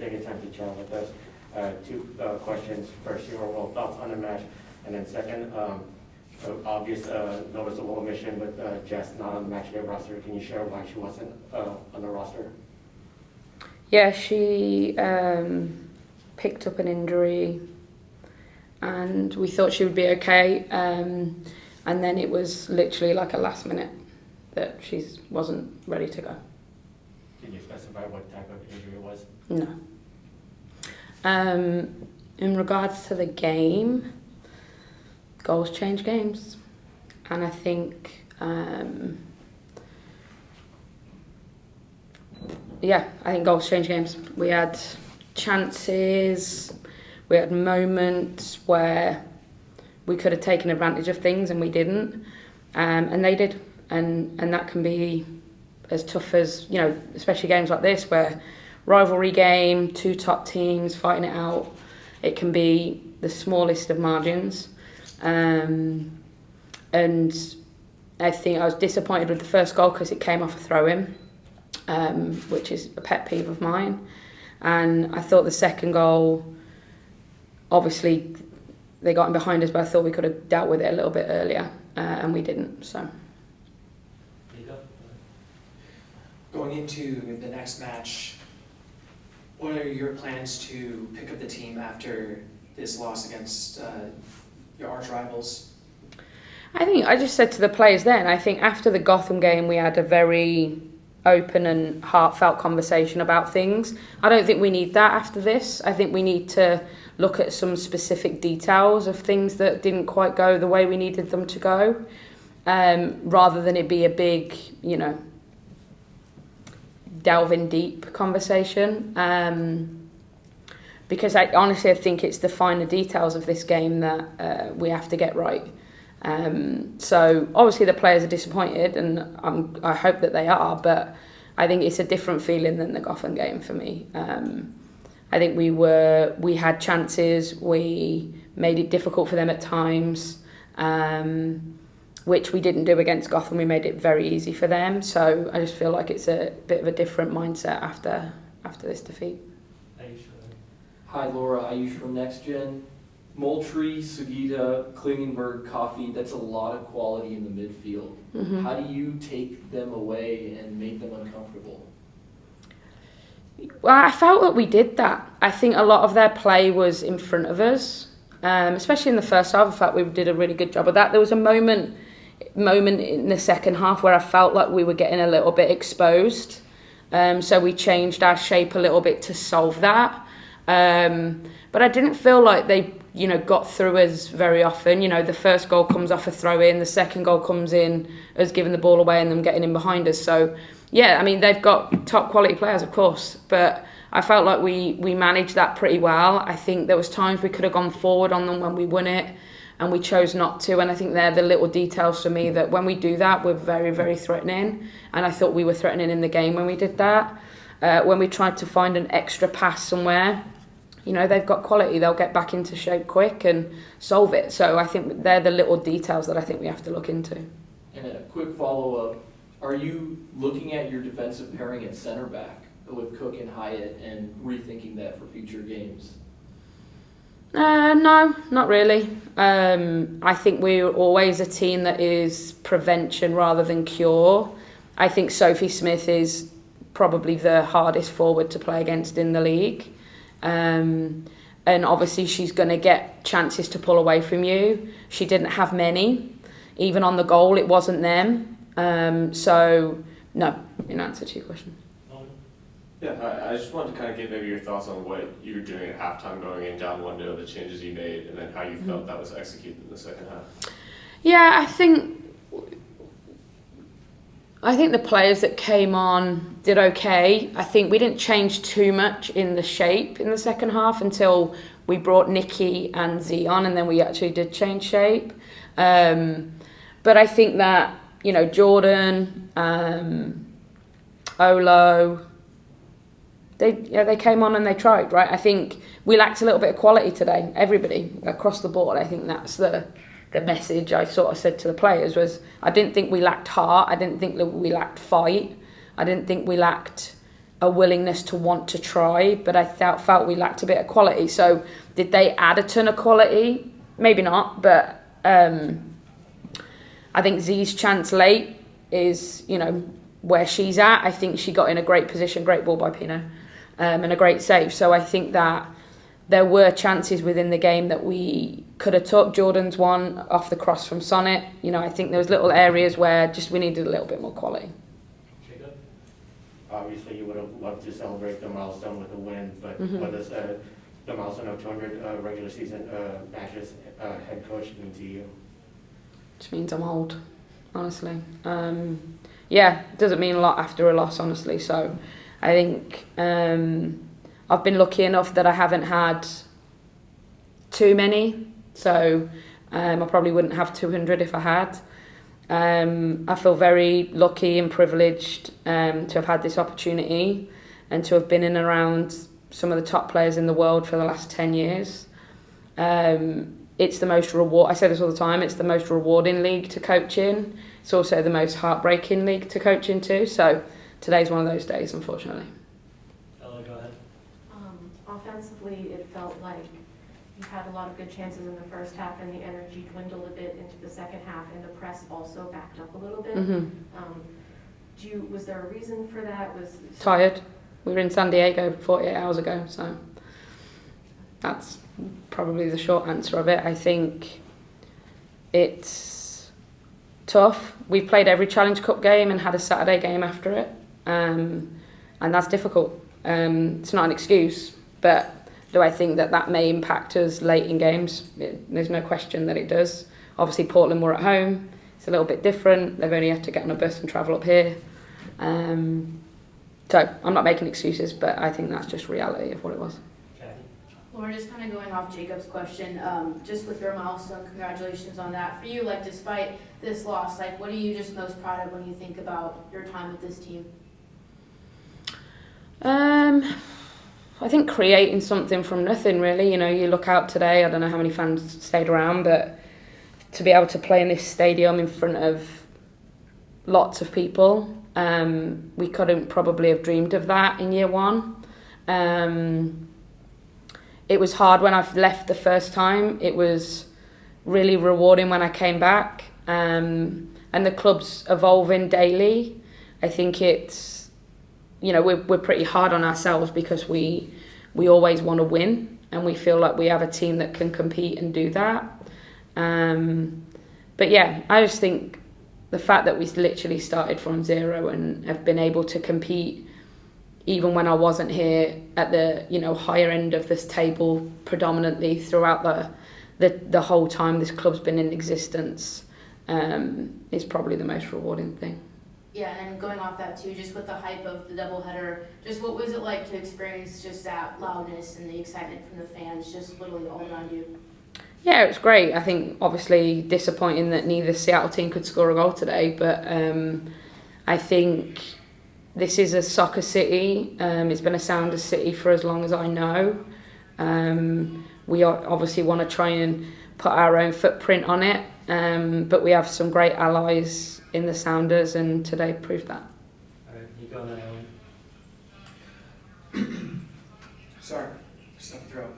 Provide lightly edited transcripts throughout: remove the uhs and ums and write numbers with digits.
taking time to chat with us. Two questions. First, your overall thoughts on the match, and then second, obvious noticeable omission with Jess not on the matchday roster. Can you share why she wasn't on the roster? Yeah, she picked up an injury, and we thought she would be okay. And then it was literally like a last minute that she wasn't ready to go. Can you specify what type of injury it was? No. In regards to the game, goals change games. And I think, I think goals change games. We had chances, we had moments where we could have taken advantage of things and we didn't. And they did. And that can be as tough as, especially games like this where rivalry game, two top teams fighting it out, it can be the smallest of margins. And I think I was disappointed with the first goal because it came off a throw-in, which is a pet peeve of mine. And I thought the second goal, obviously they got in behind us, but I thought we could have dealt with it a little bit earlier, and we didn't. So. Going into the next match, what are your plans to pick up the team after this loss against your arch rivals? I think I just said to the players then, I think after the Gotham game we had a very open and heartfelt conversation about things. I don't think we need that after this. I think we need to look at some specific details of things that didn't quite go the way we needed them to go, rather than it be a big, delving deep conversation, because I think it's the finer details of this game that we have to get right. So obviously the players are disappointed, and I hope that they are, but I think it's a different feeling than the Gotham game for me. I think we had chances, we made it difficult for them at times, which we didn't do against Gotham. We made it very easy for them. So I just feel like it's a bit of a different mindset after this defeat. Hi, Laura. Ayush from Next Gen. Moultrie, Sugita, Klingenberg, Coffey, that's a lot of quality in the midfield. Mm-hmm. How do you take them away and make them uncomfortable? Well, I felt that we did that. I think a lot of their play was in front of us, especially in the first half. In fact, we did a really good job of that. There was a moment in the second half where I felt like we were getting a little bit exposed. So we changed our shape a little bit to solve that. But I didn't feel like they, got through us very often. The first goal comes off a throw-in, the second goal comes in us giving the ball away and them getting in behind us. So, they've got top quality players, of course, but I felt like we managed that pretty well. I think there was times we could have gone forward on them when we won it, and we chose not to. And I think they're the little details for me that when we do that, we're very, very threatening. And I thought we were threatening in the game when we did that. When we tried to find an extra pass somewhere, they've got quality. They'll get back into shape quick and solve it. So I think they're the little details that I think we have to look into. And a quick follow-up. Are you looking at your defensive pairing at center back with Cook and Hyatt and rethinking that for future games? No, not really. I think we're always a team that is prevention rather than cure. I think Sophie Smith is probably the hardest forward to play against in the league. And obviously she's going to get chances to pull away from you. She didn't have many. Even on the goal, it wasn't them. So, no, in answer to your question. Yeah, I just wanted to kind of get maybe your thoughts on what you were doing at halftime going in down 1-0, the changes you made, and then how you felt that was executed in the second half. Yeah, I think the players that came on did okay. I think we didn't change too much in the shape in the second half until we brought Nikki and Z on, and then we actually did change shape. But I think that, Jordan, Olo, they came on and they tried, right? I think we lacked a little bit of quality today, everybody, across the board. I think that's the message I sort of said to the players was I didn't think we lacked heart. I didn't think that we lacked fight. I didn't think we lacked a willingness to want to try, but I felt we lacked a bit of quality. So did they add a ton of quality? Maybe not, but I think Z's chance late is, where she's at. I think she got in a great position, great ball by Pino, and a great save. So I think that there were chances within the game that we could have took. Jordan's one off the cross from Sonnet. I think there was little areas where just we needed a little bit more quality. Jacob? Obviously, you would have loved to celebrate the milestone with a win, but what does the milestone of 200 regular season matches head coach mean to you? Which means I'm old, honestly. It doesn't mean a lot after a loss, honestly. So I think I've been lucky enough that I haven't had too many. So I probably wouldn't have 200 if I had. I feel very lucky and privileged to have had this opportunity and to have been in and around some of the top players in the world for the last 10 years. It's the most I say this all the time, it's the most rewarding league to coach in. It's also the most heartbreaking league to coach into. So today's one of those days, unfortunately. Ella, go ahead. Offensively, it felt like you had a lot of good chances in the first half and the energy dwindled a bit into the second half and the press also backed up a little bit. Was there a reason for that? Tired. We were in San Diego 48 hours ago, so that's probably the short answer of it. I think it's tough. We've played every Challenge Cup game and had a Saturday game after it, and that's difficult. It's not an excuse, but do I think that may impact us late in games? There's no question that it does. Obviously, Portland were at home. It's a little bit different. They've only had to get on a bus and travel up here. So I'm not making excuses, but I think that's just reality of what it was. Laura, just kind of going off Jacob's question, just with your milestone, congratulations on that. For you, despite this loss, what are you just most proud of when you think about your time with this team? I think creating something from nothing, really. You look out today, I don't know how many fans stayed around, but to be able to play in this stadium in front of lots of people, we couldn't probably have dreamed of that in year one. It was hard when I left the first time. It was really rewarding when I came back. And the club's evolving daily. I think it's, we're pretty hard on ourselves because we always want to win and we feel like we have a team that can compete and do that. But yeah, I just think the fact that we literally started from zero and have been able to compete even when I wasn't here at the higher end of this table predominantly throughout the whole time this club's been in existence, is probably the most rewarding thing. Yeah, and going off that too, just with the hype of the doubleheader, just what was it like to experience just that loudness and the excitement from the fans, just literally all around you? Yeah, it was great. I think obviously disappointing that neither Seattle team could score a goal today, but I think this is a soccer city. It's been a Sounders city for as long as I know. We obviously want to try and put our own footprint on it, but we have some great allies in the Sounders, and today proved that. All right, you go now, Ellen. Sorry, stuffed throat.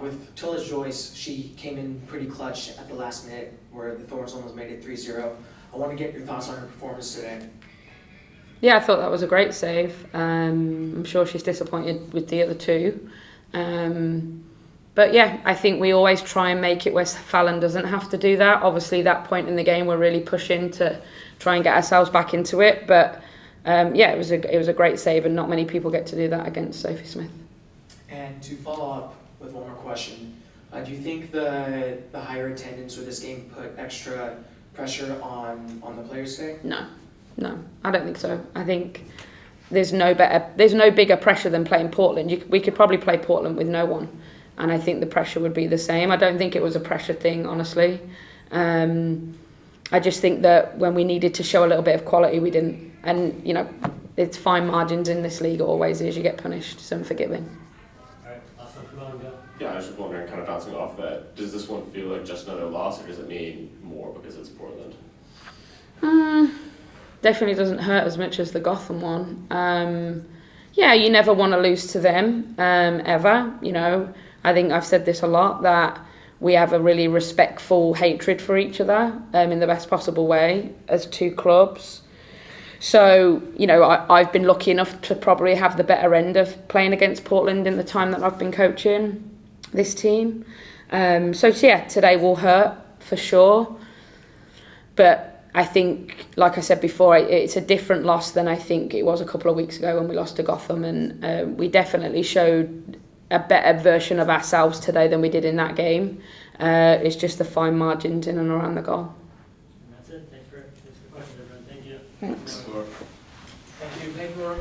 With Tilla Joyce, she came in pretty clutch at the last minute where the Thorns almost made it 3-0. I want to get your thoughts on her performance today. Yeah, I thought that was a great save. I'm sure she's disappointed with the other two. But yeah, I think we always try and make it where Fallon doesn't have to do that. Obviously, that point in the game, we're really pushing to try and get ourselves back into it. But yeah, it was a great save, and not many people get to do that against Sophie Smith. And to follow up with one more question, do you think the higher attendance with this game put extra pressure on the players today? No, I don't think so. I think there's no bigger pressure than playing Portland. We could probably play Portland with no one, and I think the pressure would be the same. I don't think it was a pressure thing, honestly. I just think that when we needed to show a little bit of quality, we didn't. And it's fine margins in this league, always is. You get punished, so unforgiving. All right, last one, come on, go. Yeah, I was just wondering, kind of bouncing off that, does this one feel like just another loss, or does it mean more because it's Portland? Definitely doesn't hurt as much as the Gotham one. Yeah, you never want to lose to them, ever. You know, I think I've said this a lot, that we have a really respectful hatred for each other, in the best possible way as two clubs. So, you know, I've been lucky enough to probably have the better end of playing against Portland in the time that I've been coaching this team. So yeah, today will hurt for sure. But I think, like I said before, it's a different loss than I think it was a couple of weeks ago when we lost to Gotham. And we definitely showed a better version of ourselves today than we did in that game. It's just the fine margins in and around the goal. And that's it. Thanks for the questions, everyone. Thank you. Thanks. Thank you, Laura.